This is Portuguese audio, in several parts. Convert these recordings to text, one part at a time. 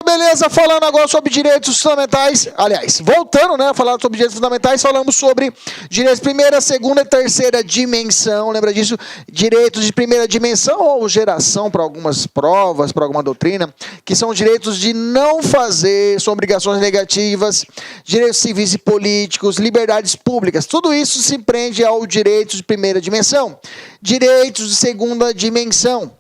Beleza, falando agora sobre direitos fundamentais, aliás, voltando, né, a falar sobre direitos fundamentais, falamos sobre direitos de primeira, segunda e terceira dimensão, lembra disso? Direitos de primeira dimensão ou geração para algumas provas, para alguma doutrina, que são direitos de não fazer, são obrigações negativas, direitos civis e políticos, liberdades públicas, tudo isso se prende ao direito de primeira dimensão. Direitos de segunda dimensão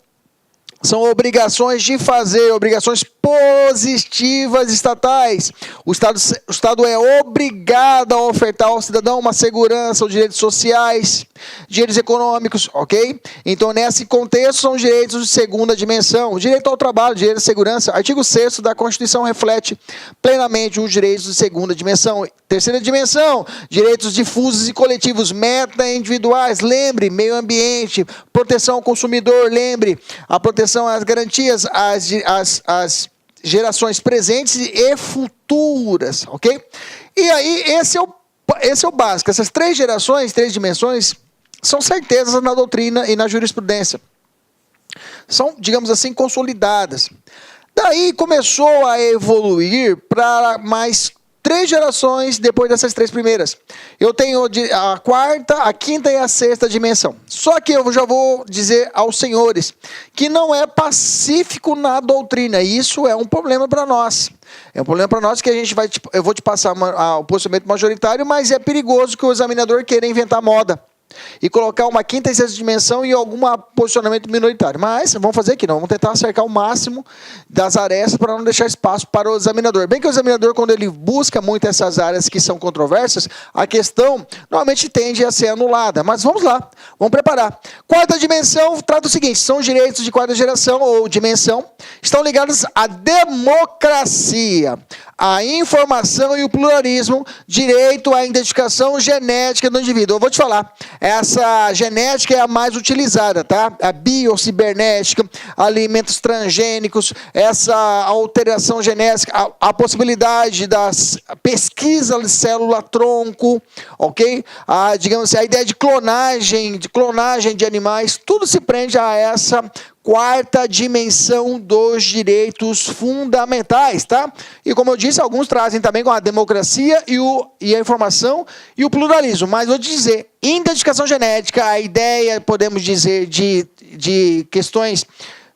são obrigações de fazer, obrigações positivas estatais. O Estado é obrigado a ofertar ao cidadão uma segurança, os direitos sociais, direitos econômicos, ok? Então, nesse contexto, são direitos de segunda dimensão. O direito ao trabalho, direito à segurança. Artigo 6º da Constituição reflete plenamente os direitos de segunda dimensão. Terceira dimensão, direitos difusos e coletivos, meta-individuais, lembre, meio ambiente, proteção ao consumidor, lembre, a proteção às garantias, às gerações presentes e futuras, ok? E aí, esse é o básico. Essas três gerações, três dimensões, são certezas na doutrina e na jurisprudência. São, digamos assim, consolidadas. Daí começou a evoluir para mais três gerações depois dessas três primeiras. Eu tenho a quarta, a quinta e a sexta dimensão. Só que eu já vou dizer aos senhores que não é pacífico na doutrina. E isso é um problema para nós. É um problema para nós que eu vou te passar o posicionamento majoritário, mas é perigoso que o examinador queira inventar moda e colocar uma quinta e sexta dimensão em algum posicionamento minoritário. Mas vamos fazer aqui, não. Vamos tentar acercar o máximo das arestas para não deixar espaço para o examinador. Bem que o examinador, quando ele busca muito essas áreas que são controversas, a questão normalmente tende a ser anulada. Mas vamos lá, vamos preparar. Quarta dimensão trata o seguinte: são os direitos de quarta geração ou dimensão, estão ligados à democracia, à informação e o pluralismo, direito à identificação genética do indivíduo. Eu vou te falar, essa genética é a mais utilizada, tá? A biocibernética, alimentos transgênicos, essa alteração genética, a possibilidade da pesquisa de célula-tronco, ok? Digamos assim, a ideia de clonagem de animais, tudo se prende a essa quarta dimensão dos direitos fundamentais, tá? E como eu disse, alguns trazem também com a democracia e a informação e o pluralismo. Mas vou dizer, identificação genética, a ideia, podemos dizer, de questões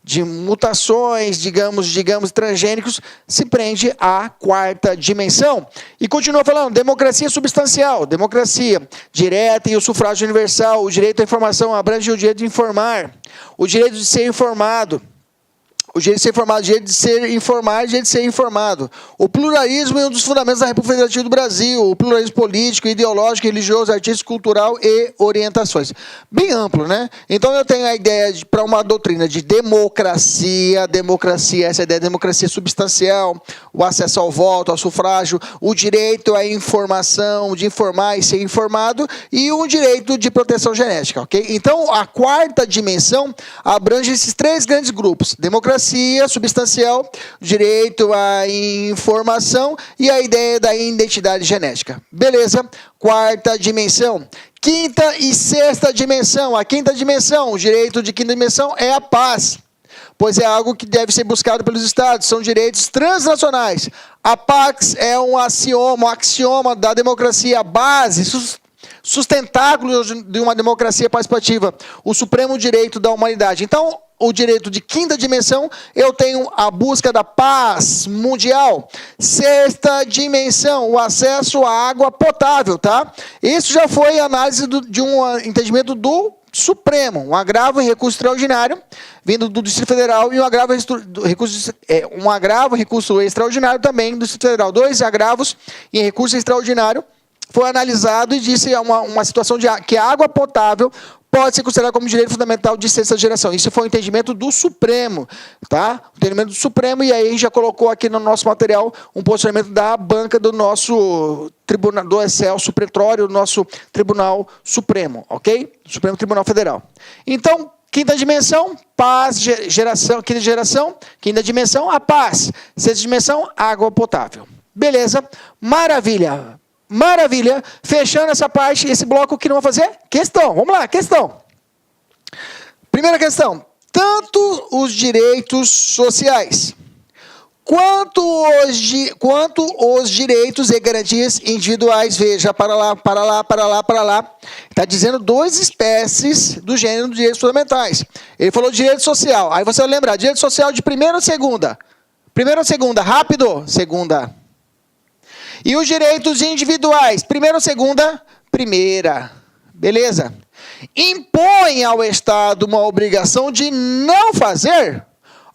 de mutações, digamos, transgênicos, se prende à quarta dimensão. E continua falando, democracia substancial, democracia direta e o sufrágio universal, o direito à informação abrange o direito de informar, o direito de ser informado, o direito de ser informado, o direito de ser informado, o direito de ser informado. O pluralismo é um dos fundamentos da República Federativa do Brasil, o pluralismo político, ideológico, religioso, artístico, cultural e orientações. Bem amplo, né? Então eu tenho a ideia para uma doutrina de democracia, essa ideia de democracia substancial, o acesso ao voto, ao sufrágio, o direito à informação, de informar e ser informado, e o direito de proteção genética, ok? Então a quarta dimensão abrange esses três grandes grupos: democracia substancial, direito à informação e a ideia da identidade genética. Beleza? Quarta dimensão. Quinta e sexta dimensão. A quinta dimensão, o direito de quinta dimensão é a paz, pois é algo que deve ser buscado pelos estados, são direitos transnacionais. A paz é um axioma da democracia, base, sustentáculo de uma democracia participativa, o supremo direito da humanidade. Então, o direito de quinta dimensão, eu tenho a busca da paz mundial. Sexta dimensão, o acesso à água potável, tá? Isso já foi análise de um entendimento do Supremo, um agravo em recurso extraordinário, vindo do Distrito Federal, e um agravo em recurso extraordinário também do Distrito Federal. 2 agravos em recurso extraordinário. Foi analisado e disse uma situação que a água potável pode ser considerada como direito fundamental de sexta geração. Isso foi o entendimento do Supremo, tá? O entendimento do Supremo, e aí a gente já colocou aqui no nosso material um posicionamento da banca do nosso tribunal, do Excelso Pretório, do nosso Tribunal Supremo, ok? Supremo Tribunal Federal. Então, quinta dimensão, paz, quinta dimensão, a paz. Sexta dimensão, água potável. Beleza? Maravilha. Maravilha, fechando essa parte, esse bloco que não vou fazer? Questão, vamos lá, questão. Primeira questão, tanto os direitos sociais Quanto os direitos e garantias individuais, veja, para lá. Está dizendo duas espécies do gênero dos direitos fundamentais. Ele falou direito social. Aí você vai lembrar, direito social de primeira ou segunda? Primeira ou segunda? Rápido? Segunda. E os direitos individuais? Primeira ou segunda? Primeira. Beleza? Impõe ao Estado uma obrigação de não fazer,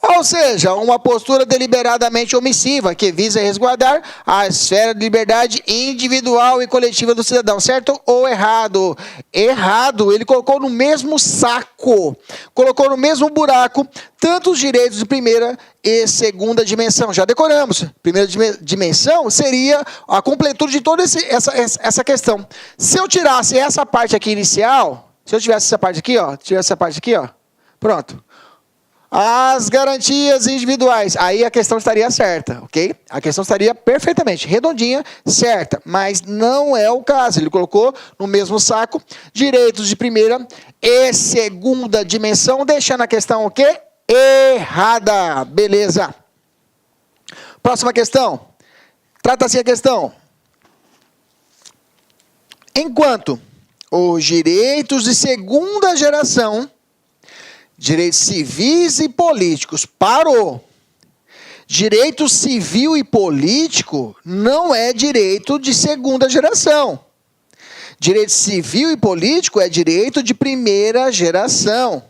ou seja, uma postura deliberadamente omissiva que visa resguardar a esfera de liberdade individual e coletiva do cidadão. Certo ou errado? Errado. Ele colocou no mesmo saco, colocou no mesmo buraco tanto os direitos de primeira e segunda dimensão. Já decoramos. Primeira dimensão seria a completude de toda essa questão. Se eu tirasse essa parte aqui inicial, se eu tivesse essa parte aqui, ó, pronto. As garantias individuais, aí a questão estaria certa, ok? A questão estaria perfeitamente redondinha, certa, mas não é o caso. Ele colocou no mesmo saco direitos de primeira e segunda dimensão, deixando a questão o quê? Errada. Beleza. Próxima questão. Trata-se a questão. Enquanto os direitos de segunda geração, direitos civis e políticos, parou. Direito civil e político não é direito de segunda geração. Direito civil e político é direito de primeira geração.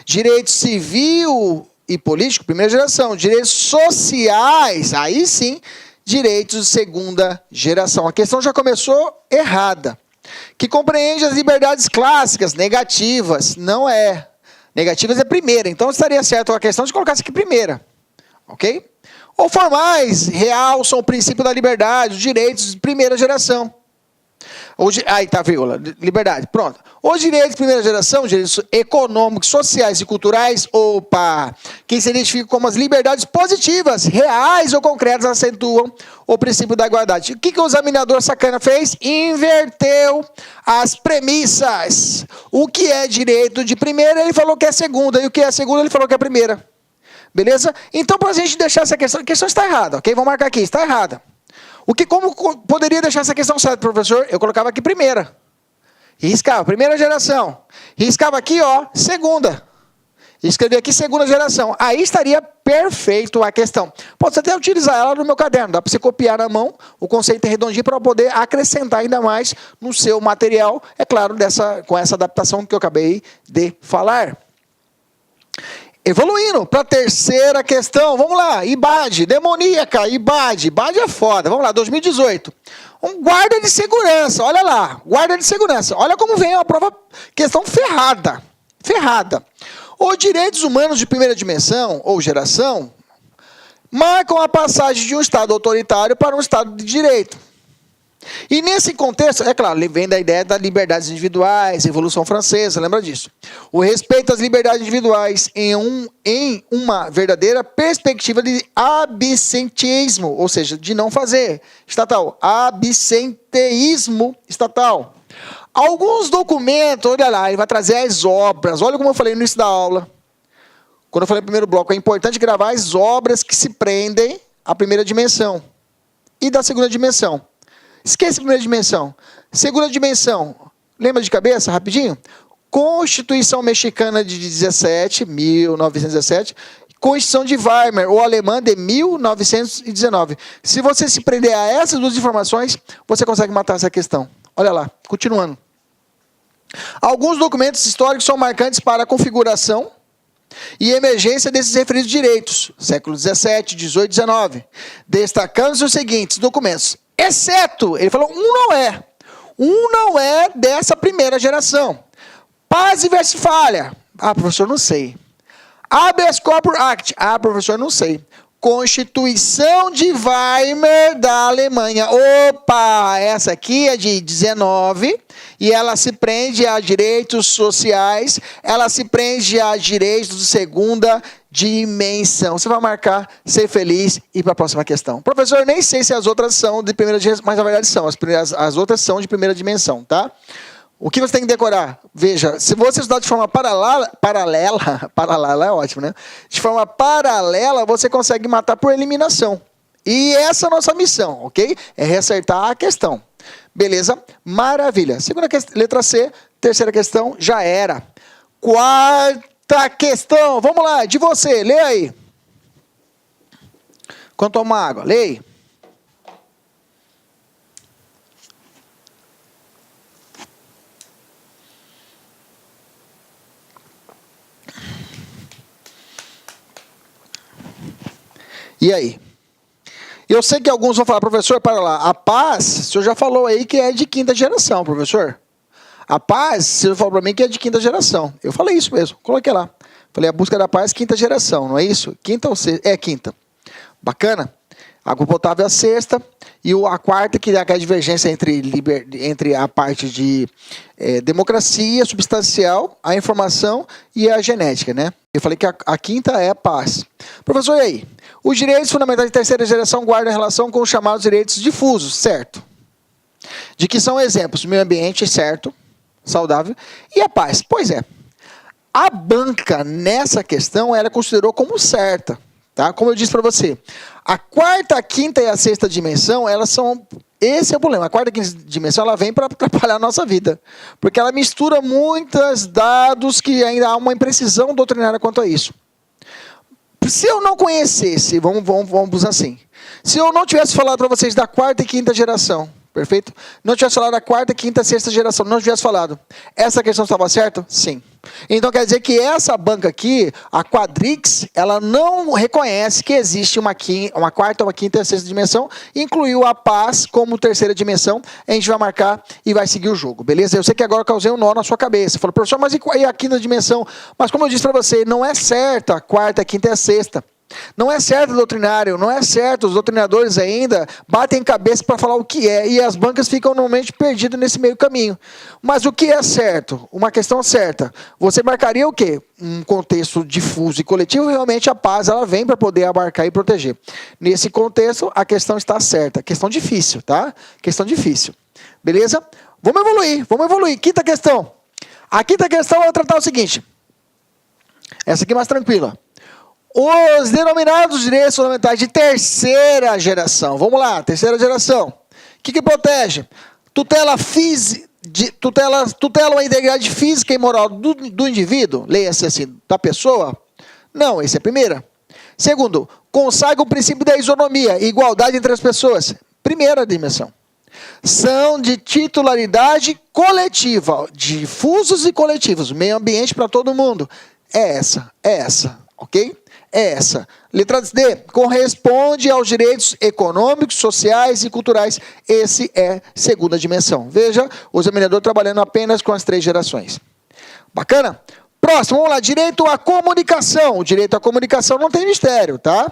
Direito civil e político, primeira geração. Direitos sociais, aí sim, direitos de segunda geração. A questão já começou errada. Que compreende as liberdades clássicas, negativas, não é. Negativas é primeira, então estaria certo a questão de colocar isso aqui primeira, ok? Ou formais, realçam o princípio da liberdade, os direitos de primeira geração. Aí tá, vírgula, liberdade, pronto. Os direitos de primeira geração, direitos econômicos, sociais e culturais, que se identificam como as liberdades positivas, reais ou concretas, acentuam o princípio da igualdade. O que o examinador sacana fez? Inverteu as premissas. O que é direito de primeira, ele falou que é segunda, e o que é segunda, ele falou que é primeira. Beleza? Então, para a gente deixar essa questão, a questão está errada, ok? Vamos marcar aqui, está errada. Como poderia deixar essa questão certa, professor? Eu colocava aqui primeira. Riscava, primeira geração. Riscava aqui, ó, segunda. Escrevi aqui segunda geração. Aí estaria perfeito a questão. Pode até utilizar ela no meu caderno. Dá para você copiar na mão o conceito redondinho para poder acrescentar ainda mais no seu material. É claro, com essa adaptação que eu acabei de falar. Evoluindo para a terceira questão, vamos lá, IBAD, demoníaca, IBAD é foda, vamos lá, 2018. Um guarda de segurança, olha lá, guarda de segurança, olha como vem a prova, questão ferrada. Os direitos humanos de primeira dimensão ou geração marcam a passagem de um Estado autoritário para um Estado de direito. E nesse contexto, é claro, vem da ideia das liberdades individuais, Revolução Francesa, lembra disso? O respeito às liberdades individuais em uma verdadeira perspectiva de absenteísmo, ou seja, de não fazer estatal, absenteísmo estatal. Alguns documentos, olha lá, ele vai trazer as obras, olha como eu falei no início da aula, quando eu falei no primeiro bloco, é importante gravar as obras que se prendem à primeira dimensão e da segunda dimensão. Esquece a primeira dimensão. Segunda dimensão, lembra de cabeça, rapidinho? Constituição Mexicana de 1917, Constituição de Weimar, ou alemã, de 1919. Se você se prender a essas duas informações, você consegue matar essa questão. Olha lá, continuando. Alguns documentos históricos são marcantes para a configuração e emergência desses referidos direitos, século 17, 18, 19, destacando-se os seguintes documentos. Exceto, ele falou, um não é dessa primeira geração. Paz e Westfália, professor, não sei. Habeas Corpus Act, professor, não sei. Constituição de Weimar da Alemanha, essa aqui é de 19, e ela se prende a direitos sociais, ela se prende a direitos de segunda dimensão. Você vai marcar, ser feliz e ir para a próxima questão. Professor, nem sei se as outras são de primeira dimensão, mas na verdade são. As outras são de primeira dimensão, tá? O que você tem que decorar? Veja, se você estudar de forma paralela é ótimo, né? De forma paralela, você consegue matar por eliminação. E essa é a nossa missão, ok? É reacertar a questão. Beleza? Maravilha. Segunda questão, letra C. Terceira questão, já era. Quarta questão, vamos lá, de você, lê aí. Quando toma água, lê aí. E aí? Eu sei que alguns vão falar, professor, para lá, a paz, o senhor já falou aí que é de quinta geração, professor. A paz, o senhor falou para mim que é de quinta geração. Eu falei isso mesmo, coloquei lá. Falei, a busca da paz, quinta geração, não é isso? Quinta ou sexta? É quinta. Bacana? A água potável é a sexta. E a quarta, que é a divergência entre a parte de democracia substancial, a informação e a genética, né? Eu falei que a quinta é a paz. Professor, e aí? Os direitos fundamentais de terceira geração guardam relação com os chamados direitos difusos, certo? De que são exemplos? Meio ambiente, certo? Saudável. E a paz? Pois é. A banca, nessa questão, ela considerou como certa. Tá? Como eu disse para você, a quarta, a quinta e a sexta dimensão, elas são... Esse é o problema. A quarta e quinta dimensão, ela vem para atrapalhar a nossa vida. Porque ela mistura muitos dados que ainda há uma imprecisão doutrinária quanto a isso. Se eu não conhecesse, vamos assim, se eu não tivesse falado para vocês da quarta e quinta geração, perfeito? Não tivesse falado da quarta, quinta, sexta geração, não tivesse falado, essa questão estava certa? Sim. Então quer dizer que essa banca aqui, a Quadrix, ela não reconhece que existe uma quarta, uma quinta e uma sexta dimensão, incluiu a paz como terceira dimensão, a gente vai marcar e vai seguir o jogo, beleza? Eu sei que agora eu causei um nó na sua cabeça, falou, professor, mas e a quinta dimensão? Mas como eu disse para você, não é certa a quarta, a quinta e a sexta. Não é certo o doutrinário, não é certo, os doutrinadores ainda batem cabeça para falar o que é, e as bancas ficam normalmente perdidas nesse meio caminho. Mas o que é certo? Uma questão certa. Você marcaria o quê? Um contexto difuso e coletivo, realmente a paz ela vem para poder abarcar e proteger. Nesse contexto, a questão está certa. Questão difícil, tá? Questão difícil. Beleza? Vamos evoluir. Quinta questão. A quinta questão vai tratar o seguinte. Essa aqui é mais tranquila. Os denominados direitos fundamentais de terceira geração. Vamos lá, terceira geração. O que protege? Tutelam a integridade física e moral do indivíduo. Leia-se assim, da pessoa. Não, essa é a primeira. Segundo, consagra o princípio da isonomia, igualdade entre as pessoas. Primeira dimensão. São de titularidade coletiva, difusos e coletivos. Meio ambiente para todo mundo. É essa, ok? É essa. Letra D, corresponde aos direitos econômicos, sociais e culturais. Esse é segunda dimensão. Veja, o examinador trabalhando apenas com as 3 gerações. Bacana? Próximo, vamos lá. Direito à comunicação. O direito à comunicação não tem mistério, tá?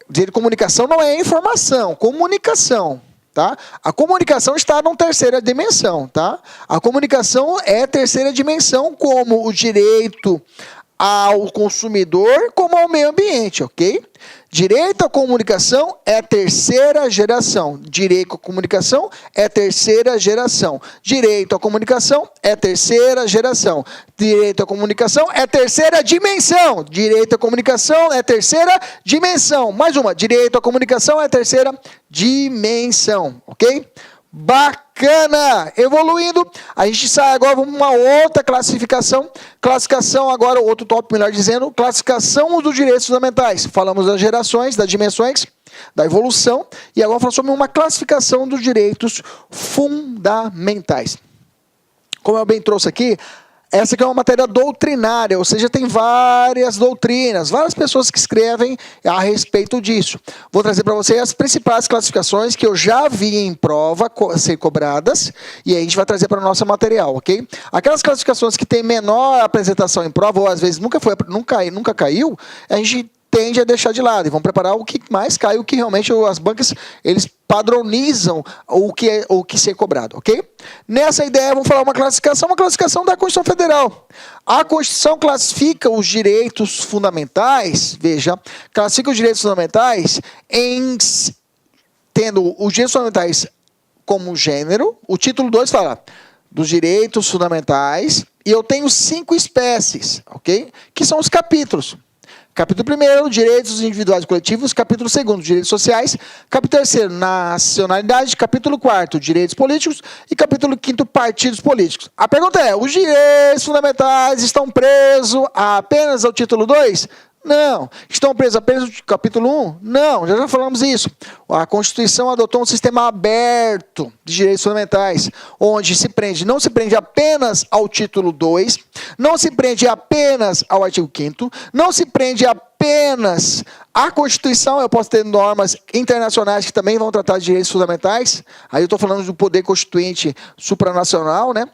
Direito à comunicação não é informação, comunicação. Tá? A comunicação está numa terceira dimensão. Tá? A comunicação é terceira dimensão, como o direito ao consumidor como ao meio ambiente, ok? Direito à comunicação é terceira geração. Direito à comunicação é terceira geração. Direito à comunicação é terceira geração. Direito à comunicação é terceira dimensão. Direito à comunicação é terceira dimensão. Mais uma. Direito à comunicação é terceira dimensão, ok? Bacana! Evoluindo, a gente sai agora para uma outra classificação. Classificação agora, outro tópico, melhor dizendo, classificação dos direitos fundamentais. Falamos das gerações, das dimensões, da evolução, e agora falamos sobre uma classificação dos direitos fundamentais. Como eu bem trouxe aqui, essa aqui é uma matéria doutrinária, ou seja, tem várias doutrinas, várias pessoas que escrevem a respeito disso. Vou trazer para vocês as principais classificações que eu já vi em prova ser cobradas, e aí a gente vai trazer para o nosso material, ok? Aquelas classificações que tem menor apresentação em prova, ou às vezes nunca caiu, a gente tende a deixar de lado, e vão preparar o que mais cai, o que realmente as bancas, eles padronizam o que ser cobrado, ok? Nessa ideia, vamos falar uma classificação da Constituição Federal. A Constituição classifica os direitos fundamentais, veja, classifica os direitos fundamentais tendo os direitos fundamentais como gênero. O título 2 fala, dos direitos fundamentais, e eu tenho 5 espécies, ok? Que são os capítulos. Capítulo 1º, direitos individuais e coletivos. Capítulo 2º, direitos sociais. Capítulo 3º, nacionalidade. Capítulo 4º, direitos políticos. E capítulo 5º, partidos políticos. A pergunta é, os direitos fundamentais estão presos apenas ao título 2? Não. Estão presos apenas no capítulo 1? Não, já falamos isso. A Constituição adotou um sistema aberto de direitos fundamentais, onde não se prende apenas ao título 2, não se prende apenas ao artigo 5º, não se prende apenas à Constituição. Eu posso ter normas internacionais que também vão tratar de direitos fundamentais. Aí eu estou falando do poder constituinte supranacional, né?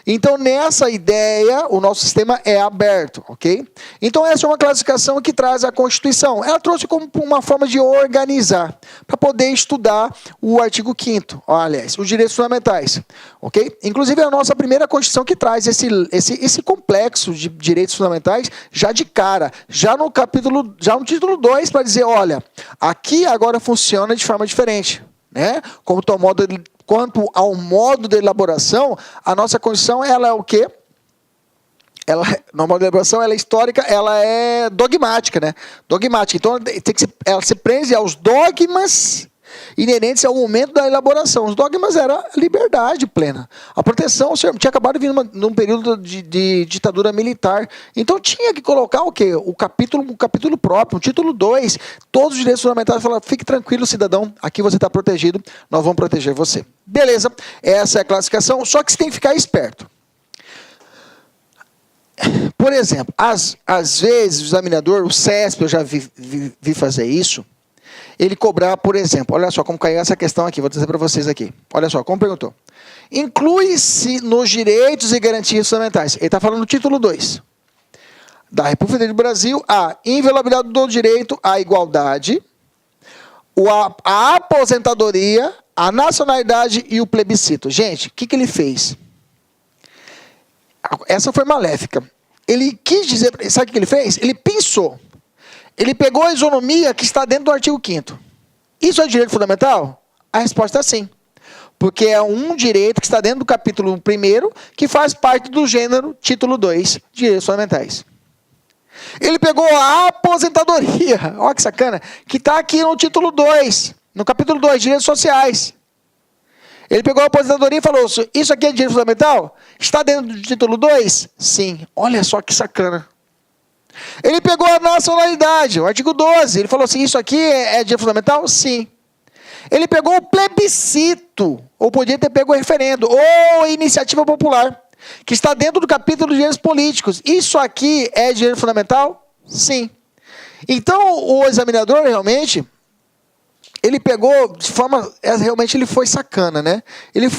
Então, nessa ideia, o nosso sistema é aberto, ok? Então, essa é uma classificação que traz a Constituição. Ela trouxe como uma forma de organizar, para poder estudar o artigo 5º, aliás, os direitos fundamentais, ok? Inclusive, é a nossa primeira Constituição que traz esse complexo de direitos fundamentais já de cara, já no título 2, para dizer, olha, aqui agora funciona de forma diferente, né? Quanto ao modo de elaboração, a nossa Constituição, ela é o quê? No modo de elaboração, ela é histórica, ela é dogmática, né? Dogmática. Então, ela se prende aos dogmas inerentes ao momento da elaboração. Os dogmas eram a liberdade plena. A proteção, tinha acabado de vir num período de ditadura militar. Então, tinha que colocar o quê? Um capítulo próprio, um título 2. Todos os direitos fundamentais falaram, fique tranquilo, cidadão, aqui você está protegido, nós vamos proteger você. Beleza, essa é a classificação, só que você tem que ficar esperto. Por exemplo, às vezes o examinador, o CESP, eu já vi fazer isso, ele cobrar, por exemplo, olha só como caiu essa questão aqui, vou dizer para vocês aqui. Olha só, como perguntou. Inclui-se nos direitos e garantias fundamentais. Ele está falando no título 2 da República do Brasil a inviolabilidade do direito à igualdade, a aposentadoria, a nacionalidade e o plebiscito. Gente, o que ele fez? Essa foi maléfica. Ele quis dizer, sabe o que ele fez? Ele pensou. Ele pegou a isonomia que está dentro do artigo 5º. Isso é direito fundamental? A resposta é sim. Porque é um direito que está dentro do capítulo 1º, que faz parte do gênero título 2, direitos fundamentais. Ele pegou a aposentadoria, olha que sacana, que está aqui no título 2, no capítulo 2, direitos sociais. Ele pegou a aposentadoria e falou, isso aqui é direito fundamental? Está dentro do título 2? Sim. Olha só que sacana. Ele pegou a nacionalidade, o artigo 12. Ele falou assim, isso aqui é direito fundamental? Sim. Ele pegou o plebiscito, ou podia ter pego o referendo, ou iniciativa popular, que está dentro do capítulo de direitos políticos. Isso aqui é direito fundamental? Sim. Então, o examinador realmente... Ele pegou de forma, realmente ele foi sacana, né? Ele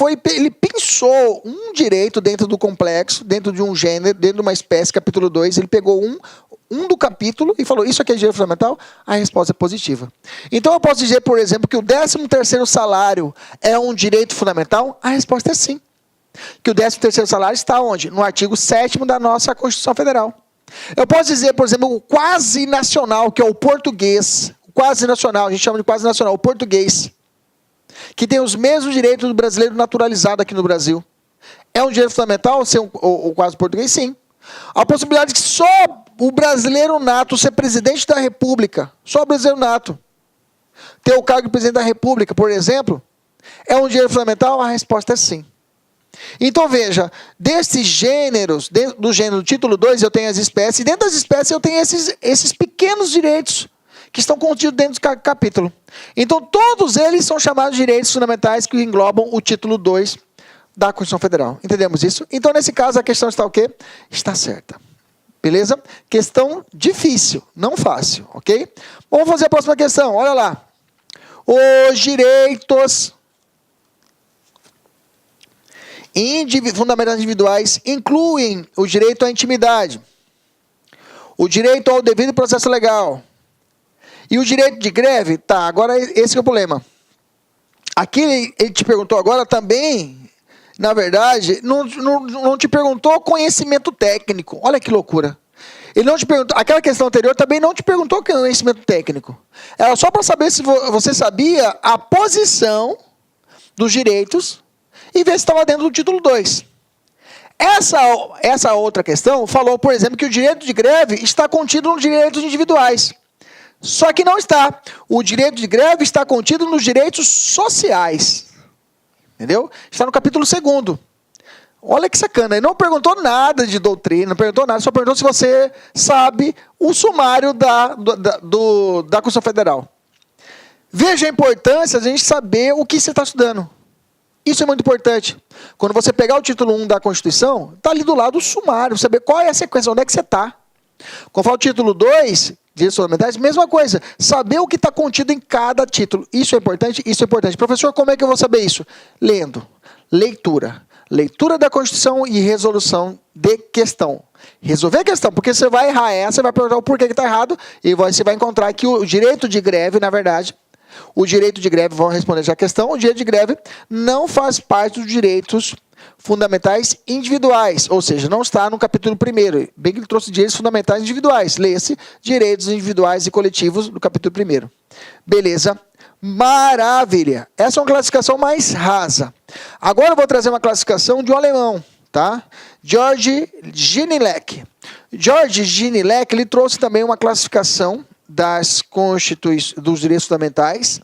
pensou um direito dentro do complexo, dentro de um gênero, dentro de uma espécie, capítulo 2, ele pegou um do capítulo e falou, isso aqui é direito fundamental? A resposta é positiva. Então eu posso dizer, por exemplo, que o 13º salário é um direito fundamental? A resposta é sim. Que o 13º salário está onde? No artigo 7º da nossa Constituição Federal. Eu posso dizer, por exemplo, o quase nacional, que é o português, quase nacional, a gente chama de quase nacional, o português, que tem os mesmos direitos do brasileiro naturalizado aqui no Brasil. É um direito fundamental ser o quase português? Sim. A possibilidade de que só o brasileiro nato ser presidente da República, só o brasileiro nato, ter o cargo de presidente da República, por exemplo, é um direito fundamental? A resposta é sim. Então veja, desses gêneros, dentro do gênero título 2 eu tenho as espécies, e dentro das espécies eu tenho esses pequenos direitos, que estão contidos dentro do capítulo. Então, todos eles são chamados de direitos fundamentais que englobam o título 2 da Constituição Federal. Entendemos isso? Então, nesse caso, a questão está o quê? Está certa. Beleza? Questão difícil, não fácil, ok? Vamos fazer a próxima questão, olha lá. Os direitos fundamentais individuais incluem o direito à intimidade, o direito ao devido processo legal, e o direito de greve, tá, agora esse é o problema. Aqui ele te perguntou agora também, na verdade, não te perguntou conhecimento técnico. Olha que loucura. Ele não te perguntou, aquela questão anterior também não te perguntou conhecimento técnico. Era só para saber se você sabia a posição dos direitos e ver se estava dentro do título 2. Essa outra questão falou, por exemplo, que o direito de greve está contido nos direitos individuais. Só que não está. O direito de greve está contido nos direitos sociais. Entendeu? Está no capítulo 2º. Olha que sacana. Ele não perguntou nada de doutrina, não perguntou nada, só perguntou se você sabe o sumário da Constituição Federal. Veja a importância de a gente saber o que você está estudando. Isso é muito importante. Quando você pegar o título 1 da Constituição, está ali do lado o sumário, saber qual é a sequência, onde é que você está. Quando fala o título 2, direitos fundamentais, mesma coisa. Saber o que está contido em cada título. Isso é importante, isso é importante. Professor, como é que eu vou saber isso? Lendo. Leitura. Leitura da Constituição e resolução de questão. Resolver a questão, porque você vai errar essa, você vai perguntar o porquê que está errado, e você vai encontrar que o direito de greve, na verdade, o direito de greve, vão responder já a questão, o direito de greve não faz parte dos direitos fundamentais individuais, ou seja, não está no capítulo 1º, bem que ele trouxe direitos fundamentais individuais, leia-se direitos individuais e coletivos no capítulo 1º. Beleza? Maravilha! Essa é uma classificação mais rasa. Agora eu vou trazer uma classificação de um alemão, tá? Georg Genelec. Georg Genelec, ele trouxe também uma classificação dos direitos fundamentais,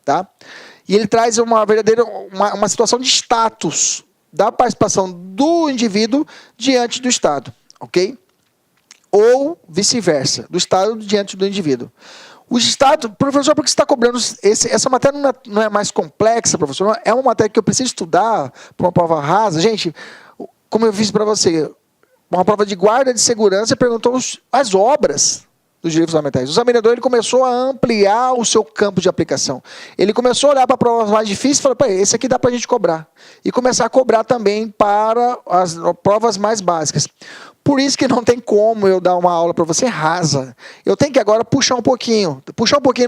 tá? E ele traz uma verdadeira uma situação de status da participação do indivíduo diante do Estado, ok? Ou vice-versa, do Estado diante do indivíduo. O Estado, professor, por que você está cobrando essa matéria não é mais complexa, professor? É uma matéria que eu preciso estudar para uma prova rasa. Gente, como eu fiz para você, uma prova de guarda de segurança perguntou as obras dos direitos fundamentais. O examinador ele começou a ampliar o seu campo de aplicação. Ele começou a olhar para provas mais difíceis e falou, esse aqui dá para a gente cobrar. E começar a cobrar também para as provas mais básicas. Por isso que não tem como eu dar uma aula para você rasa. Eu tenho que agora puxar um pouquinho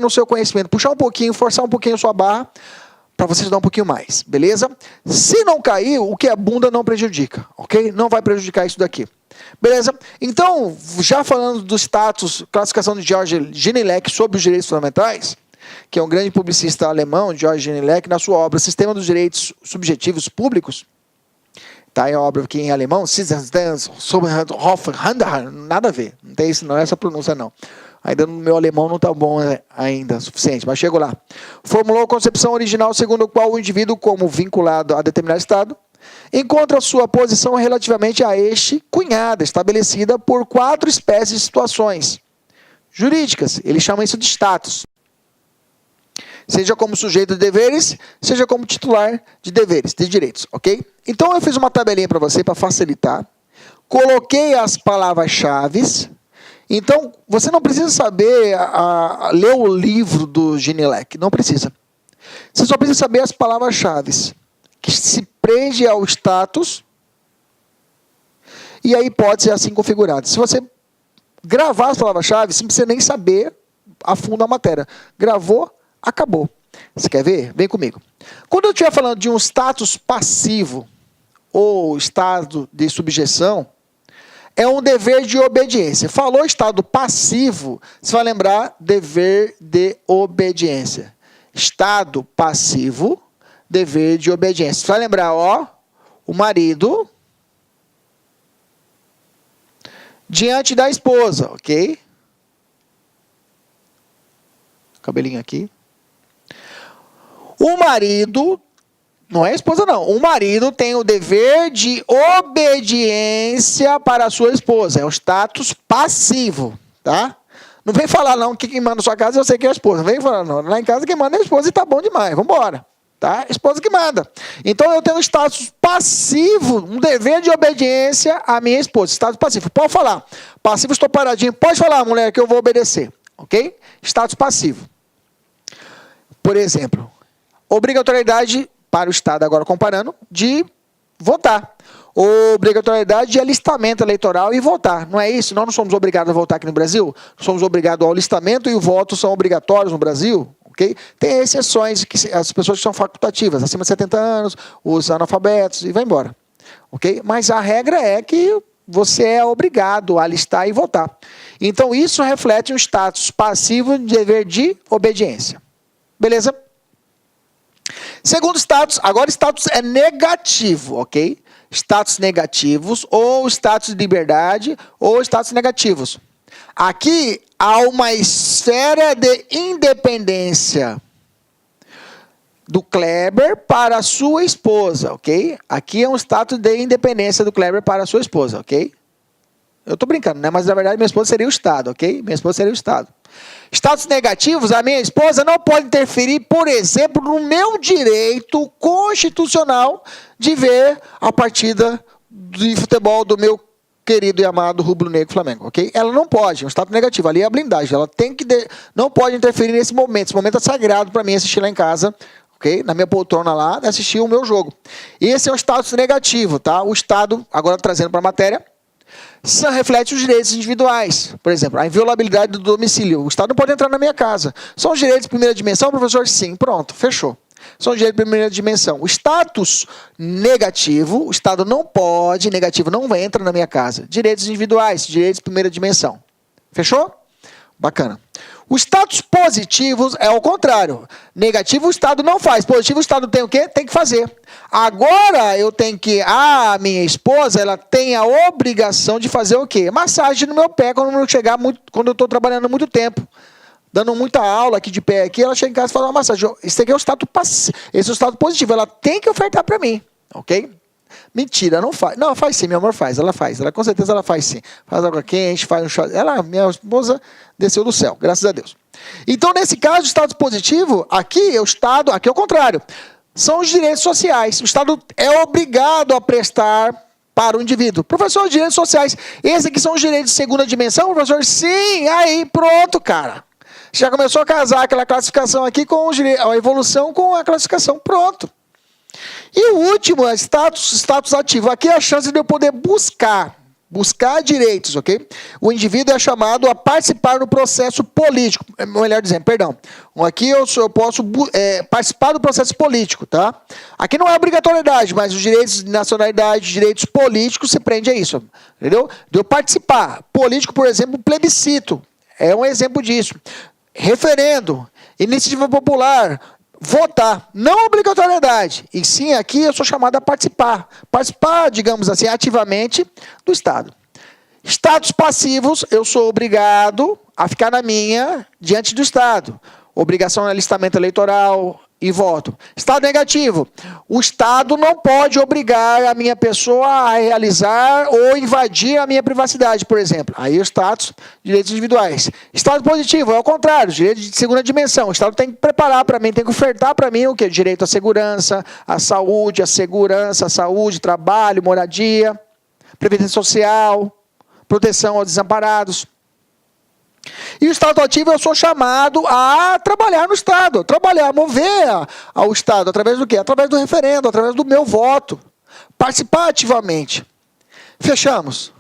no seu conhecimento, puxar um pouquinho, forçar um pouquinho a sua barra, para você estudar um pouquinho mais, beleza? Se não cair, o que é bunda não prejudica, ok? Não vai prejudicar isso daqui. Beleza? Então, já falando do status, classificação de Georg Genelec sobre os direitos fundamentais, que é um grande publicista alemão, Georg Genelec, na sua obra Sistema dos Direitos Subjetivos Públicos, tá? É a obra aqui em alemão, nada a ver, não tem isso, não é essa pronúncia não. Ainda no meu alemão não está bom ainda, suficiente, mas chego lá. Formulou a concepção original segundo a qual o indivíduo, como vinculado a determinado Estado, encontra sua posição relativamente a este cunhada, estabelecida por 4 espécies de situações jurídicas. Ele chama isso de status. Seja como sujeito de deveres, seja como titular de deveres, de direitos, ok? Então eu fiz uma tabelinha para você, para facilitar. Coloquei as palavras-chave. Então, você não precisa saber ler o livro do Genelec, não precisa. Você só precisa saber as palavras-chave, que se prende ao status, e aí pode ser assim configurado. Se você gravar as palavras-chave, você não precisa nem saber a fundo a matéria. Gravou, acabou. Você quer ver? Vem comigo. Quando eu estiver falando de um status passivo, ou estado de subjeção, é um dever de obediência. Falou estado passivo, você vai lembrar dever de obediência. Estado passivo, dever de obediência. Você vai lembrar, o marido diante da esposa, ok? Cabelinho aqui. O marido, não é a esposa não, o marido tem o dever de obediência para a sua esposa. É o status passivo, tá? Não vem falar não que quem manda na sua casa eu sei que é a esposa. Não vem falar não, lá em casa quem manda é a esposa e tá bom demais, vamos embora. Tá? Esposa que manda. Então eu tenho um status passivo, um dever de obediência à minha esposa. Status passivo. Pode falar. Passivo, estou paradinho. Pode falar, mulher, que eu vou obedecer. Ok? Status passivo. Por exemplo, obrigatoriedade para o Estado, agora comparando, de votar. Obrigatoriedade de alistamento eleitoral e votar. Não é isso? Nós não somos obrigados a votar aqui no Brasil? Somos obrigados ao alistamento e o voto são obrigatórios no Brasil? Okay? Tem exceções, que as pessoas que são facultativas, acima de 70 anos, os analfabetos, e vai embora. Okay? Mas a regra é que você é obrigado a alistar e votar. Então, isso reflete um status passivo de dever de obediência. Beleza? Segundo status, agora status é negativo, ok? status negativos, ou status de liberdade, ou status negativos. Aqui há uma esfera de independência do Kleber para a sua esposa, ok? Aqui é um status de independência do Kleber para a sua esposa, ok? Eu estou brincando, né? Mas na verdade minha esposa seria o Estado, ok? Minha esposa seria o Estado. Status negativos, a minha esposa não pode interferir, por exemplo, no meu direito constitucional de ver a partida de futebol do meu querido e amado rubro-negro Flamengo, ok? Ela não pode, é um status negativo, ali é a blindagem, ela tem que não pode interferir nesse momento, esse momento é sagrado para mim assistir lá em casa, ok? Na minha poltrona lá, assistir o meu jogo. Esse é o status negativo, tá? O Estado, agora trazendo para a matéria, reflete os direitos individuais. Por exemplo, a inviolabilidade do domicílio. O Estado não pode entrar na minha casa. São os direitos de primeira dimensão, professor? Sim, pronto, fechou. São os direitos de primeira dimensão. O status negativo, o Estado não pode, negativo, não entra na minha casa. Direitos individuais, direitos de primeira dimensão. Fechou? Bacana. O status positivo é o contrário. Negativo o Estado não faz. Positivo o Estado tem o quê? Tem que fazer. Agora eu tenho que... A minha esposa, ela tem a obrigação de fazer o quê? Massagem no meu pé quando eu estou trabalhando muito tempo. Dando muita aula aqui de pé aqui, ela chega em casa e faz uma massagem. Esse aqui é o status passivo. Esse é o status positivo. Ela tem que ofertar para mim. Ok? Mentira, não faz. Não, faz sim, meu amor, faz. Ela faz. Ela com certeza ela faz sim. Faz água quente, faz um chá. Minha esposa desceu do céu, graças a Deus. Então, nesse caso, o status positivo, aqui é o Estado, aqui é o contrário. São os direitos sociais. O Estado é obrigado a prestar para o indivíduo. Professor, os direitos sociais. Esses aqui são os direitos de segunda dimensão, professor? Sim, aí, pronto, cara. Já começou a casar aquela classificação aqui com a evolução com a classificação. Pronto. E o último é status ativo. Aqui é a chance de eu poder buscar direitos, ok? O indivíduo é chamado a participar do processo político. Melhor dizendo, perdão. Aqui eu posso participar do processo político, tá? Aqui não é obrigatoriedade, mas os direitos de nacionalidade, direitos políticos, se prende a isso, entendeu? De eu participar. Político, por exemplo, plebiscito. É um exemplo disso. Referendo, iniciativa popular, votar, não obrigatoriedade. E sim, aqui eu sou chamado a participar. Participar, digamos assim, ativamente do Estado. Status passivos, eu sou obrigado a ficar na minha diante do Estado. Obrigação de alistamento eleitoral e voto. Estado negativo. O Estado não pode obrigar a minha pessoa a realizar ou invadir a minha privacidade, por exemplo. Aí o status, direitos individuais. Estado positivo, é o contrário, direito de segunda dimensão. O Estado tem que preparar para mim, tem que ofertar para mim o quê? Direito à segurança, à saúde, trabalho, moradia, previdência social, proteção aos desamparados. E o Estado ativo, eu sou chamado a trabalhar no Estado, mover ao Estado, através do quê? Através do referendo, através do meu voto. Participar ativamente. Fechamos.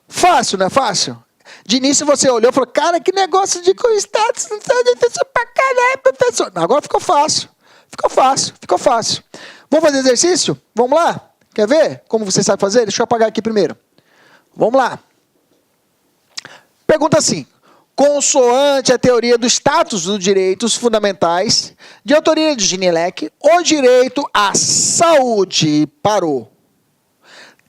Fácil, não é fácil? De início você olhou e falou, cara, que negócio de status, não sei pra caralho, professor. Agora ficou fácil. Ficou fácil. Vamos fazer exercício? Vamos lá? Quer ver como você sabe fazer? Deixa eu apagar aqui primeiro. Vamos lá. Pergunta assim. Consoante a teoria do status dos direitos fundamentais, de autoria de Ginielec, o direito à saúde parou.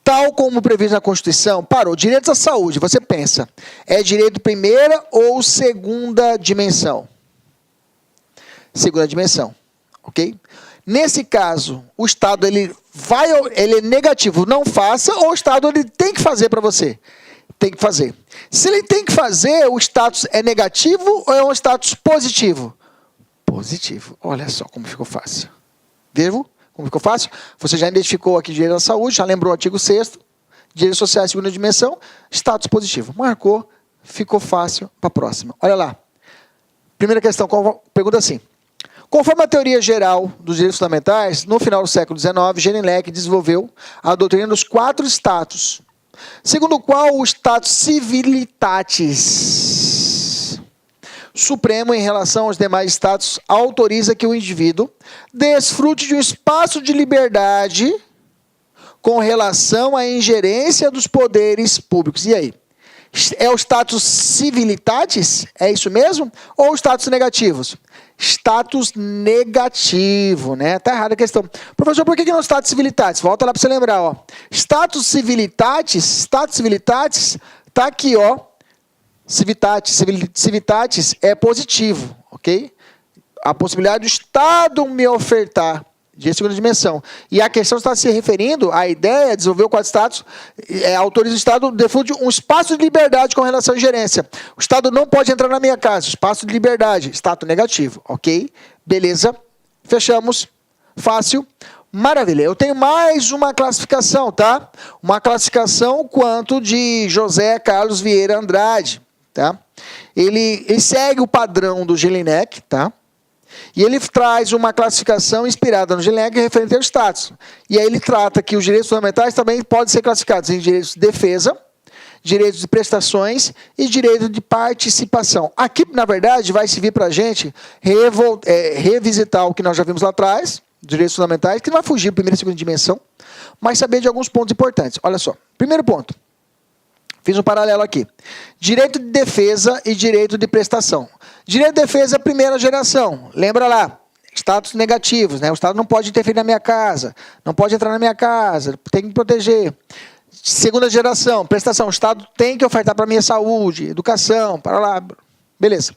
Tal como previsto na Constituição, parou. Direitos à saúde, você pensa, é direito de primeira ou segunda dimensão? Segunda dimensão, ok? Nesse caso, o Estado ele é negativo, não faça, ou o Estado ele tem que fazer para você? Tem que fazer. Se ele tem que fazer, o status é negativo ou é um status positivo? Positivo. Olha só como ficou fácil. Viu como ficou fácil? Você já identificou aqui direito à saúde, já lembrou o artigo 6º, direitos sociais segunda dimensão, status positivo. Marcou, ficou fácil para a próxima. Olha lá. Primeira questão, pergunta assim. Conforme a teoria geral dos direitos fundamentais, no final do século XIX, Ginielec desenvolveu a doutrina dos 4 status, segundo o qual o status civilitatis supremo em relação aos demais status autoriza que o indivíduo desfrute de um espaço de liberdade com relação à ingerência dos poderes públicos. E aí? É o status civilitatis? É isso mesmo? Ou os status negativos? Status negativo, né? Tá errada a questão. Professor, por que não status civilitatis? Volta lá para você lembrar, ó. Status civilitatis, tá aqui, ó. Civitatis é positivo, ok? A possibilidade do Estado me ofertar de segunda dimensão. E a questão está se referindo à ideia de desenvolver o quadro status, autoriza o Estado defunde um espaço de liberdade com relação à gerência. O Estado não pode entrar na minha casa, espaço de liberdade, status negativo, ok? Beleza, fechamos, fácil, maravilha. Eu tenho mais uma classificação, tá? Uma classificação quanto de José Carlos Vieira Andrade, tá? Ele segue o padrão do Jelinek, tá? E ele traz uma classificação inspirada no Jelinek referente ao status. E aí ele trata que os direitos fundamentais também podem ser classificados em direitos de defesa, direitos de prestações e direito de participação. Aqui, na verdade, vai servir para a gente revisitar o que nós já vimos lá atrás, direitos fundamentais, que não vai fugir da primeira e segunda dimensão, mas saber de alguns pontos importantes. Olha só, primeiro ponto. Fiz um paralelo aqui. Direito de defesa e direito de prestação. Direito de defesa, primeira geração. Lembra lá, status negativos, né? O Estado não pode interferir na minha casa, não pode entrar na minha casa, tem que me proteger. Segunda geração, prestação. O Estado tem que ofertar para a minha saúde, educação, para lá. Beleza.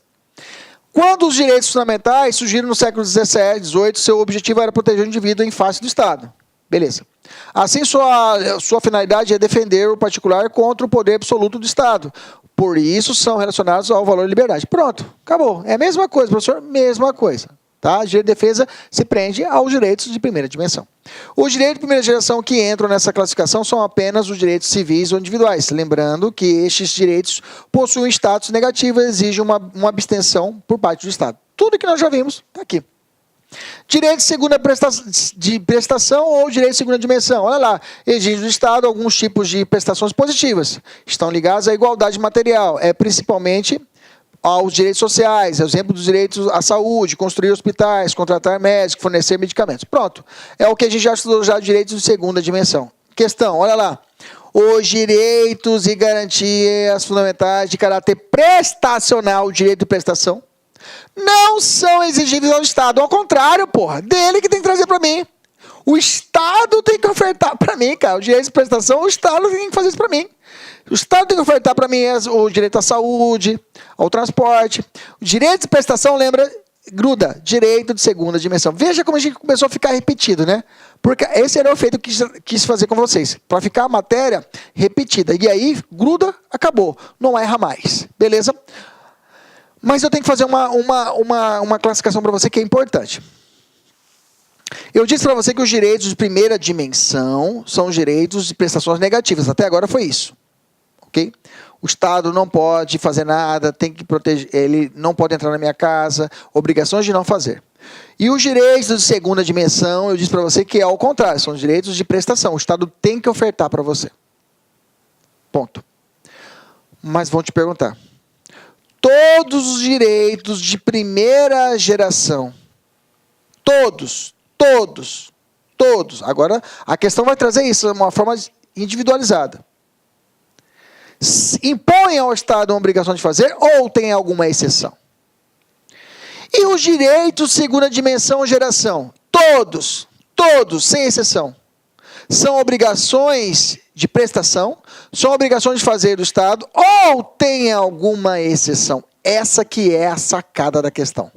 Quando os direitos fundamentais surgiram no século XVII, XVIII, seu objetivo era proteger o indivíduo em face do Estado. Beleza. Assim, sua finalidade é defender o particular contra o poder absoluto do Estado. Por isso, são relacionados ao valor de liberdade. Pronto, acabou. É a mesma coisa, professor, mesma coisa. Tá? Direito de defesa se prende aos direitos de primeira dimensão. Os direitos de primeira geração que entram nessa classificação são apenas os direitos civis ou individuais. Lembrando que estes direitos possuem status negativo e exigem uma abstenção por parte do Estado. Tudo que nós já vimos está aqui. Direito de segunda prestação ou direito de segunda dimensão. Olha lá, exige do Estado alguns tipos de prestações positivas. Estão ligados à igualdade material, principalmente aos direitos sociais, exemplo dos direitos à saúde, construir hospitais, contratar médicos, fornecer medicamentos. Pronto, é o que a gente já estudou já, direitos de segunda dimensão. Questão, olha lá. Os direitos e garantias fundamentais de caráter prestacional, direito de prestação, não são exigíveis ao Estado. Ao contrário, porra, dele que tem que trazer para mim. O Estado tem que ofertar para mim, cara. O direito de prestação, o Estado tem que fazer isso para mim. O Estado tem que ofertar para mim o direito à saúde, ao transporte. O direito de prestação, lembra, gruda, direito de segunda dimensão. Veja como a gente começou a ficar repetido, né? Porque esse era o efeito que quis fazer com vocês. Para ficar a matéria repetida. E aí, gruda, acabou. Não erra mais. Beleza? Mas eu tenho que fazer uma classificação para você que é importante. Eu disse para você que os direitos de primeira dimensão são os direitos de prestações negativas. Até agora foi isso. Ok? O Estado não pode fazer nada, tem que proteger, ele não pode entrar na minha casa, obrigações de não fazer. E os direitos de segunda dimensão, eu disse para você que é ao contrário, são os direitos de prestação. O Estado tem que ofertar para você. Ponto. Mas vão te perguntar. Todos os direitos de primeira geração, todos. Agora, a questão vai trazer isso de uma forma individualizada. Impõem ao Estado uma obrigação de fazer ou tem alguma exceção? E os direitos de segunda dimensão ou geração, todos, sem exceção, são obrigações de prestação, são obrigações de fazer do Estado, ou tem alguma exceção? Essa que é a sacada da questão.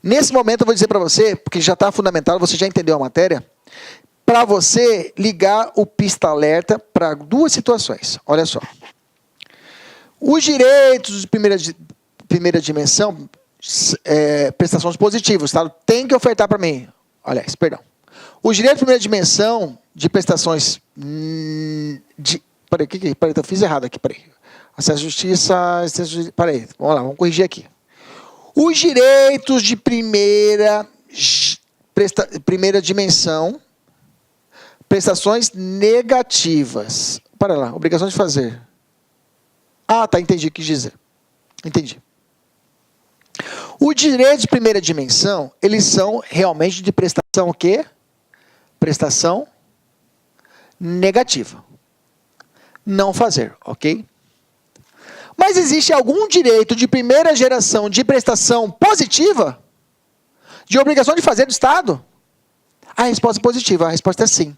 Nesse momento eu vou dizer para você, porque já está fundamentado, você já entendeu a matéria, para você ligar o pista-alerta para duas situações. Olha só. Os direitos de primeira dimensão, prestações positivas, o Estado tem que ofertar para mim. Aliás, perdão. Os direitos de primeira dimensão de prestações Peraí, eu fiz errado aqui, peraí. Acesso à justiça, peraí, vamos lá, vamos corrigir aqui. Os direitos de primeira dimensão, prestações negativas. Para lá, obrigação de fazer. Ah, tá, entendi o que quis dizer. Entendi. Os direitos de primeira dimensão, eles são realmente de prestação o quê? Prestação negativa. Não fazer, ok? Mas existe algum direito de primeira geração de prestação positiva? De obrigação de fazer do Estado? A resposta é positiva, a resposta é sim.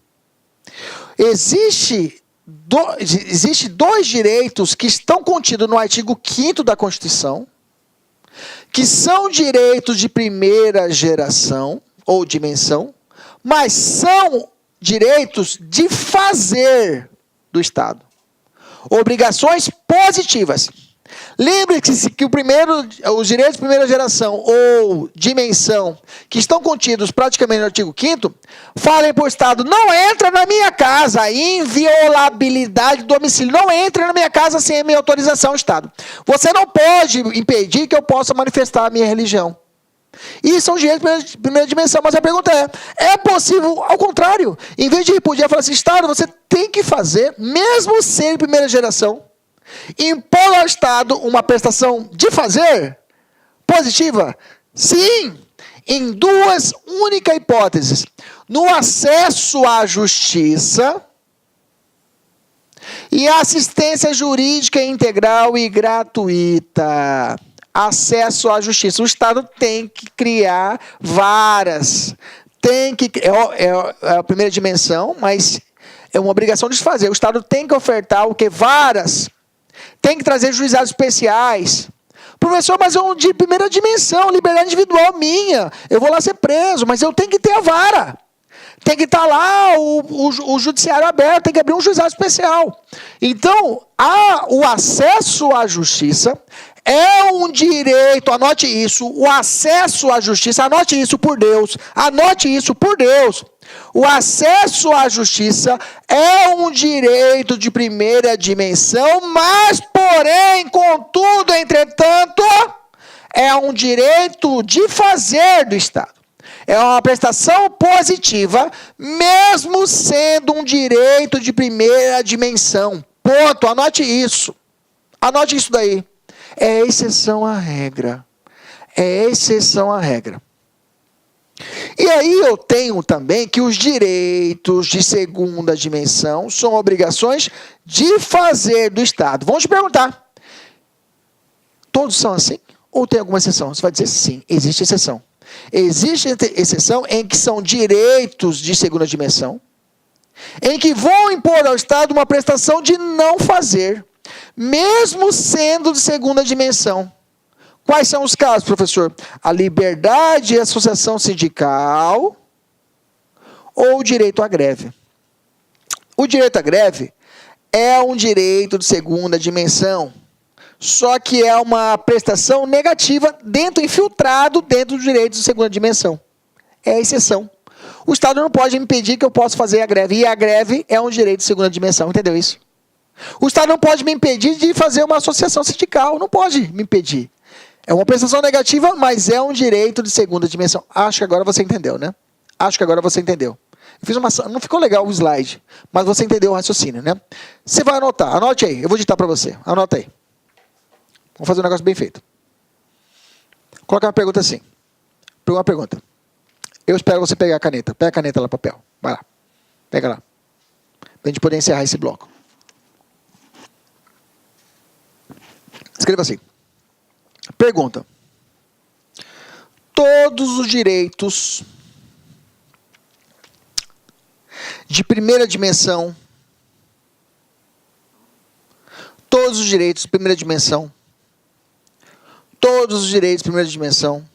Existe dois direitos que estão contidos no artigo 5º da Constituição, que são direitos de primeira geração ou dimensão, mas são direitos de fazer do Estado. Obrigações positivas. Lembre-se que os direitos de primeira geração ou dimensão, que estão contidos praticamente no artigo 5º, falem para o Estado, não entra na minha casa, inviolabilidade do domicílio, não entra na minha casa sem a minha autorização, Estado. Você não pode impedir que eu possa manifestar a minha religião. Isso são direitos de primeira dimensão, mas a pergunta é possível ao contrário? Em vez de repudiar, falar assim, Estado, você tem que fazer, mesmo sendo de primeira geração, impor ao Estado uma prestação de fazer positiva? Sim, em duas únicas hipóteses. No acesso à justiça e assistência jurídica integral e gratuita. Acesso à justiça. O Estado tem que criar varas. É a primeira dimensão, mas é uma obrigação de se fazer. O Estado tem que ofertar o quê? Varas. Tem que trazer juizados especiais. Professor, mas eu de primeira dimensão, liberdade individual minha. Eu vou lá ser preso, mas eu tenho que ter a vara. Tem que estar lá o judiciário aberto, tem que abrir um juizado especial. Então, o acesso à justiça é um direito, anote isso, o acesso à justiça, anote isso por Deus, anote isso por Deus. O acesso à justiça é um direito de primeira dimensão, mas, porém, contudo, entretanto, é um direito de fazer do Estado. É uma prestação positiva, mesmo sendo um direito de primeira dimensão. Ponto, anote isso. Anote isso daí. É exceção à regra. É exceção à regra. E aí eu tenho também que os direitos de segunda dimensão são obrigações de fazer do Estado. Vamos te perguntar. Todos são assim? Ou tem alguma exceção? Você vai dizer sim, existe exceção. Existe exceção em que são direitos de segunda dimensão, em que vão impor ao Estado uma prestação de não fazer, mesmo sendo de segunda dimensão. Quais são os casos, professor? A liberdade de associação sindical ou o direito à greve. O direito à greve é um direito de segunda dimensão, só que é uma prestação negativa infiltrado dentro do direito de segunda dimensão. É a exceção. O Estado não pode impedir que eu possa fazer a greve, e a greve é um direito de segunda dimensão, entendeu isso? O Estado não pode me impedir de fazer uma associação sindical, não pode me impedir. É uma prestação negativa, mas é um direito de segunda dimensão. Acho que agora você entendeu, né? Acho que agora você entendeu. Não ficou legal o slide, mas você entendeu o raciocínio, né? Você vai anotar, anote aí, eu vou digitar para você, anota aí. Vamos fazer um negócio bem feito. Coloca uma pergunta assim. Uma pergunta. Eu espero você pegar a caneta. Pega a caneta lá, papel. Vai lá. Pega lá. Para a gente poder encerrar esse bloco. Escreva assim. Pergunta. Todos os direitos de primeira dimensão, todos os direitos de primeira dimensão, todos os direitos de primeira dimensão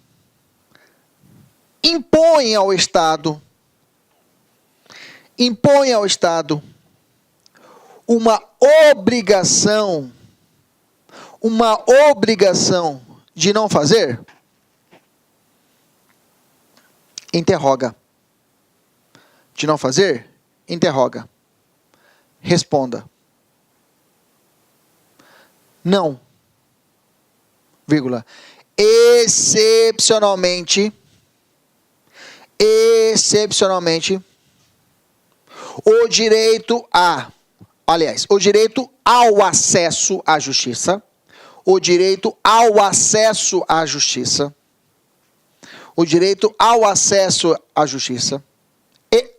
impõem ao Estado uma obrigação de não fazer? Interroga. De não fazer? Interroga. Responda. Não. Vírgula. Excepcionalmente, o direito ao acesso à justiça, o direito ao acesso à justiça, o direito ao acesso à justiça, e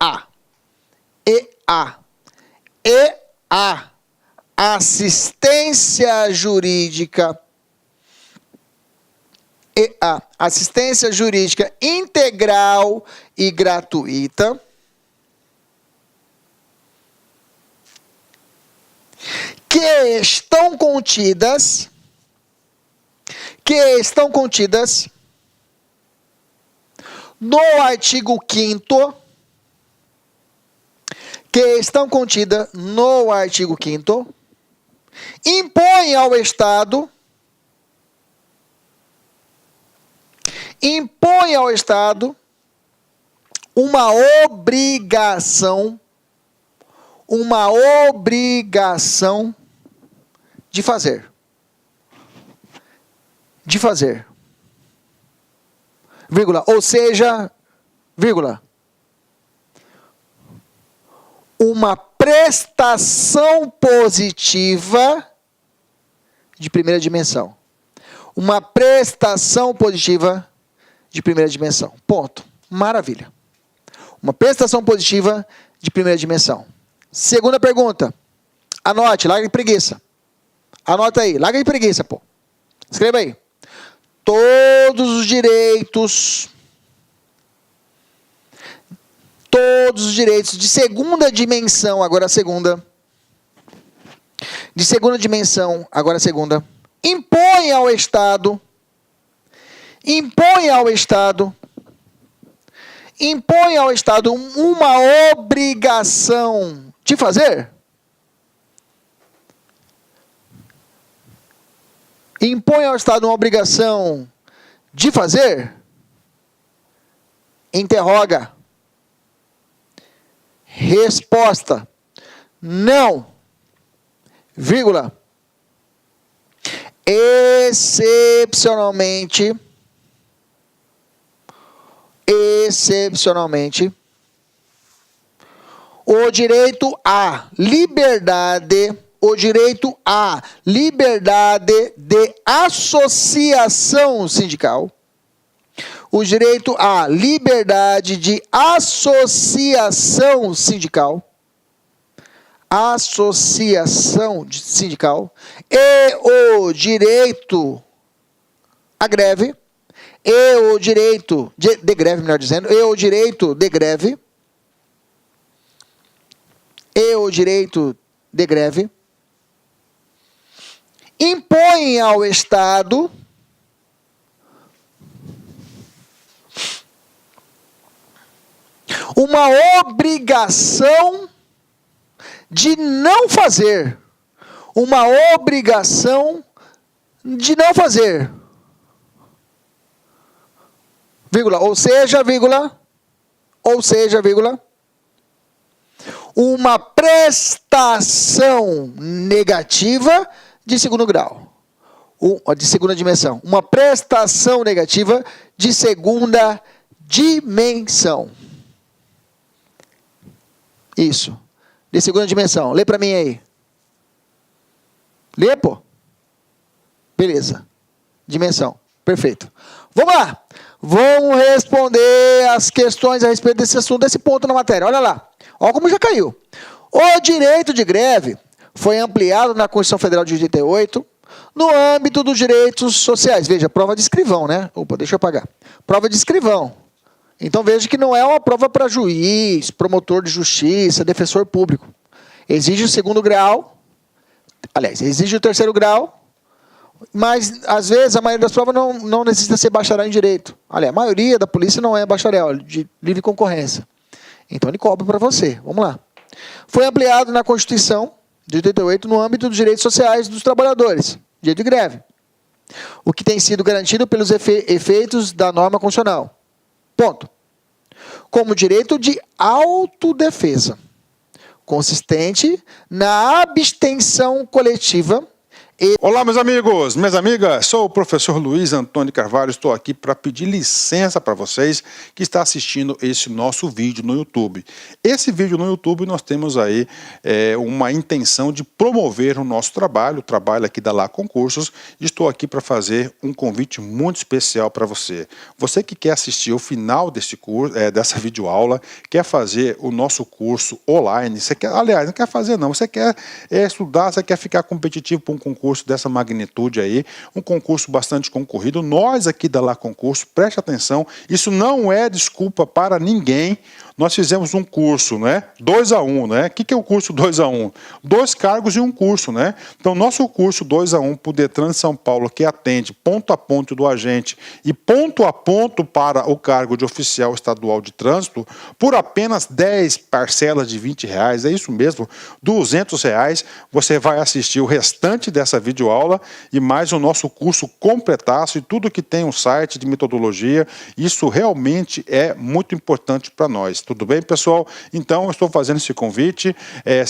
a assistência jurídica E a assistência jurídica integral e gratuita. Que estão contidas no artigo 5º, impõe ao Estado uma obrigação de fazer. Vírgula, ou seja, vírgula, uma prestação positiva de primeira dimensão. Uma prestação positiva de primeira dimensão. Ponto. Maravilha. Uma prestação positiva de primeira dimensão. Segunda pergunta. Anote, larga de preguiça. Anota aí, larga de preguiça, pô. Escreva aí. Todos os direitos de segunda dimensão, agora a segunda. De segunda dimensão, agora a segunda. Impõe ao Estado uma obrigação de fazer? Impõe ao Estado uma obrigação de fazer? Interroga. Resposta: não. Vírgula. Excepcionalmente, o direito à liberdade de associação sindical, e o direito à greve, e o direito de greve, melhor dizendo, impõe ao Estado uma obrigação de não fazer. Vírgula, ou seja, uma prestação negativa de segundo grau. De segunda dimensão. Uma prestação negativa de segunda dimensão. Isso. De segunda dimensão. Lê para mim aí. Lê, pô. Beleza. Dimensão. Perfeito. Vamos lá. Vamos responder as questões a respeito desse assunto, desse ponto na matéria. Olha lá. Olha como já caiu. O direito de greve foi ampliado na Constituição Federal de 88 no âmbito dos direitos sociais. Veja, prova de escrivão, né? Opa, deixa eu apagar. Prova de escrivão. Então veja que não é uma prova para juiz, promotor de justiça, defensor público. Exige o segundo grau, aliás, exige o terceiro grau, mas às vezes a maioria das provas não necessita ser bacharel em direito. Aliás, a maioria da polícia não é bacharel, de livre concorrência. Então ele cobra para você. Vamos lá. Foi ampliado na Constituição de 88 no âmbito dos direitos sociais dos trabalhadores, direito de greve, o que tem sido garantido pelos efeitos da norma constitucional. Ponto. Como direito de autodefesa, consistente na abstenção coletiva. Olá, meus amigos, minhas amigas, sou o professor Luiz Antônio Carvalho, estou aqui para pedir licença para vocês que estão assistindo esse nosso vídeo no YouTube. Esse vídeo no YouTube nós temos aí uma intenção de promover o nosso trabalho, o trabalho aqui da Lá Concursos. Estou aqui para fazer um convite muito especial para você. Você que quer assistir o final desse curso, dessa videoaula, quer fazer o nosso curso online, você quer, aliás, não quer fazer não, você quer estudar, você quer ficar competitivo para um concurso concurso dessa magnitude aí, um concurso bastante concorrido. Nós aqui da Lá Concurso, preste atenção, isso não é desculpa para ninguém. Nós fizemos um curso, né? 2-a-1, né? O que é o curso 2-a-1? 2 cargos e um curso, né? Então, nosso curso 2-a-1 para o Detran de São Paulo, que atende ponto a ponto do agente e ponto a ponto para o cargo de oficial estadual de trânsito, por apenas 10 parcelas de R$20, é isso mesmo, R$200, você vai assistir o restante dessa videoaula e mais o nosso curso completaço e tudo que tem um site de metodologia. Isso realmente é muito importante para nós. Tudo bem, pessoal? Então, eu estou fazendo esse convite.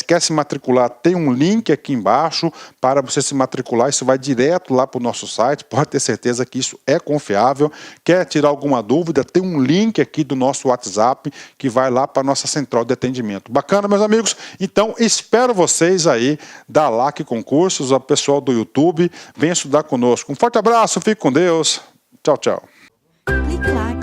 Quer se matricular? Tem um link aqui embaixo para você se matricular. Isso vai direto lá para o nosso site. Pode ter certeza que isso é confiável. Quer tirar alguma dúvida? Tem um link aqui do nosso WhatsApp que vai lá para a nossa central de atendimento. Bacana, meus amigos? Então, espero vocês aí da LAC Concursos, o pessoal do YouTube. Venha estudar conosco. Um forte abraço, fique com Deus. Tchau, tchau. Clique lá.